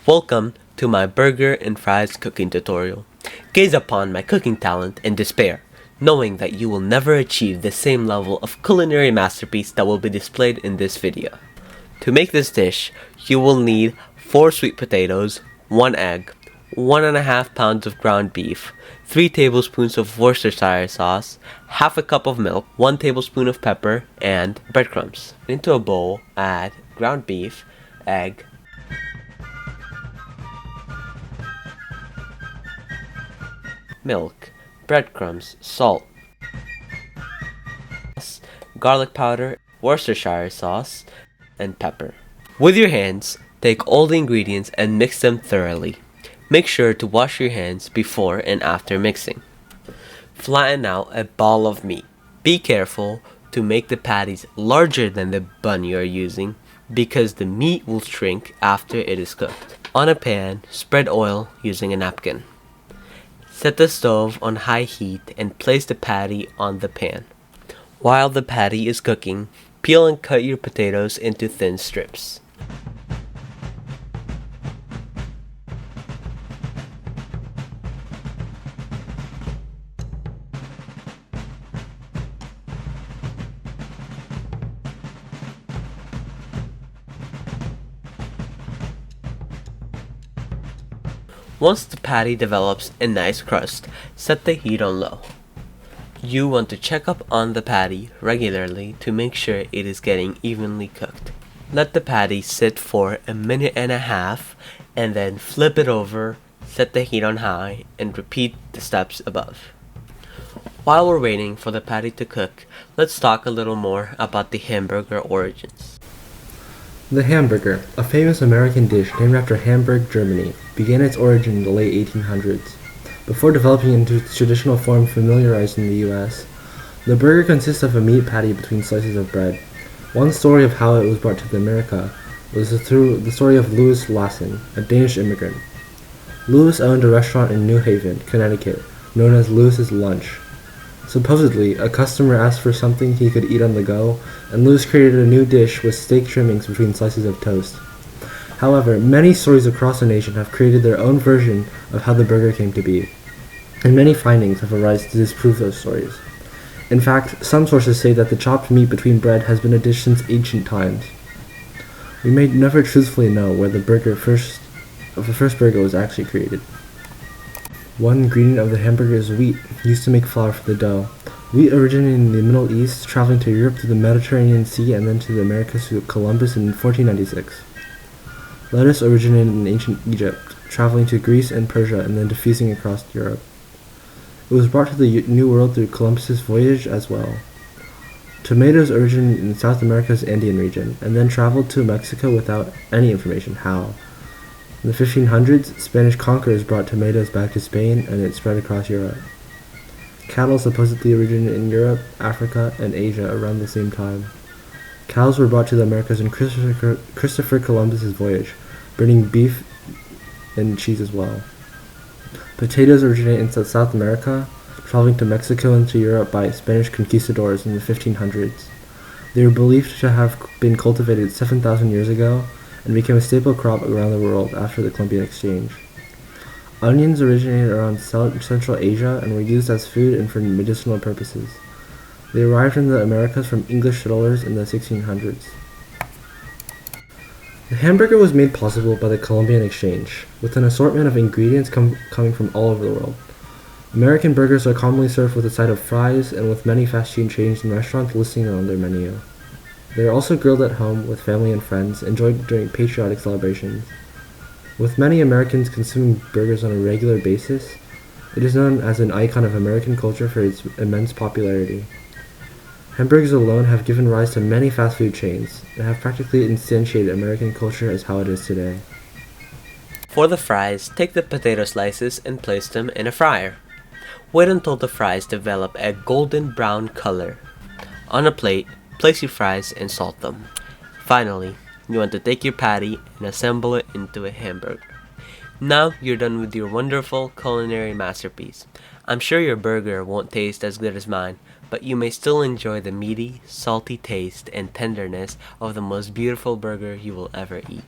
Welcome to my burger and fries cooking tutorial. Gaze upon my cooking talent in despair, knowing that you will never achieve the same level of culinary masterpiece that will be displayed in this video. To make this dish, you will need 4 sweet potatoes, 1 egg, 1.5 pounds of ground beef, 3 tablespoons of Worcestershire sauce, half a cup of milk, 1 tablespoon of pepper, and breadcrumbs. Into a bowl, add ground beef, egg, milk, breadcrumbs, salt, garlic powder, Worcestershire sauce, and pepper. With your hands, take all the ingredients and mix them thoroughly. Make sure to wash your hands before and after mixing. Flatten out a ball of meat. Be careful to make the patties larger than the bun you are using because the meat will shrink after it is cooked. On a pan, spread oil using a napkin. Set the stove on high heat and place the patty on the pan. While the patty is cooking, peel and cut your potatoes into thin strips. Once the patty develops a nice crust, set the heat on low. You want to check up on the patty regularly to make sure it is getting evenly cooked. Let the patty sit for a minute and a half and then flip it over, set the heat on high, and repeat the steps above. While we're waiting for the patty to cook, let's talk a little more about the hamburger origins. The hamburger, a famous American dish named after Hamburg, Germany, began its origin in the late 1800s. Before developing into its traditional form familiarized in the US, the burger consists of a meat patty between slices of bread. One story of how it was brought to America was through the story of Louis Lassen, a Danish immigrant. Louis owned a restaurant in New Haven, Connecticut, known as Louis's Lunch. Supposedly, a customer asked for something he could eat on the go, and Louis created a new dish with steak trimmings between slices of toast. However, many stories across the nation have created their own version of how the burger came to be, and many findings have arisen to disprove those stories. In fact, some sources say that the chopped meat between bread has been a dish since ancient times. We may never truthfully know where the first burger was actually created. One ingredient of the hamburger is wheat, used to make flour for the dough. Wheat originated in the Middle East, traveling to Europe through the Mediterranean Sea and then to the Americas through Columbus in 1496. Lettuce originated in ancient Egypt, traveling to Greece and Persia and then diffusing across Europe. It was brought to the New World through Columbus's voyage as well. Tomatoes originated in South America's Andean region and then traveled to Mexico without any information how. In the 1500s, Spanish conquerors brought tomatoes back to Spain and it spread across Europe. Cattle supposedly originated in Europe, Africa, and Asia around the same time. Cows were brought to the Americas in Christopher Columbus's voyage, bringing beef and cheese as well. Potatoes originated in South America, traveling to Mexico and to Europe by Spanish conquistadors in the 1500s. They were believed to have been cultivated 7,000 years ago and became a staple crop around the world after the Columbian Exchange. Onions originated around Central Asia and were used as food and for medicinal purposes. They arrived in the Americas from English settlers in the 1600s. The hamburger was made possible by the Columbian Exchange, with an assortment of ingredients coming from all over the world. American burgers are commonly served with a side of fries and with many fast food chains and restaurants listing it on their menu. They are also grilled at home with family and friends, enjoyed during patriotic celebrations. With many Americans consuming burgers on a regular basis, it is known as an icon of American culture for its immense popularity. Hamburgers alone have given rise to many fast food chains and have practically instantiated American culture as how it is today. For the fries, take the potato slices and place them in a fryer. Wait until the fries develop a golden brown color. On a plate, place your fries and salt them. Finally, you want to take your patty and assemble it into a hamburger. Now you're done with your wonderful culinary masterpiece. I'm sure your burger won't taste as good as mine, but you may still enjoy the meaty, salty taste and tenderness of the most beautiful burger you will ever eat.